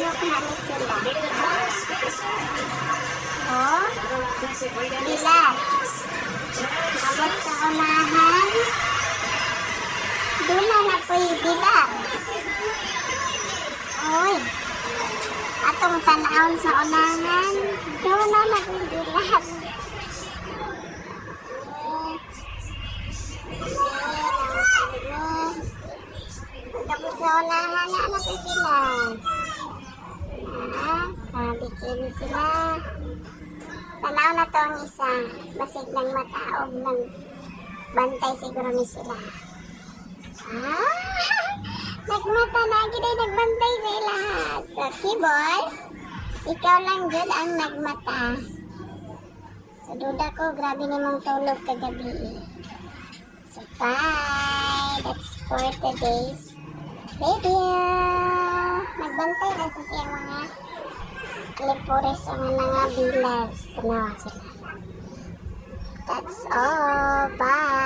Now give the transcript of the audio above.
Tulog na ni sila. Oh, bilat. Abot sa unahan. Doon na po yung bilat. Uy, atong tanawon sa unahan. Doon na po yung bilat. Tapos sa unahan na napipilan. Bikini sila. Tanaw na to ang isa. Basig ng mataog ng bantay siguro ni sila. Nagmata na. Gina nagbantay sa lahat. So, Kibol, ikaw lang dyan ang nagmata. So, duda ko, grabe namang tulog kagabi. So, bye. That's for today's video. Nagbantay na siya mga lepores ang mga bilas. Tanawa sila. That's all. Bye.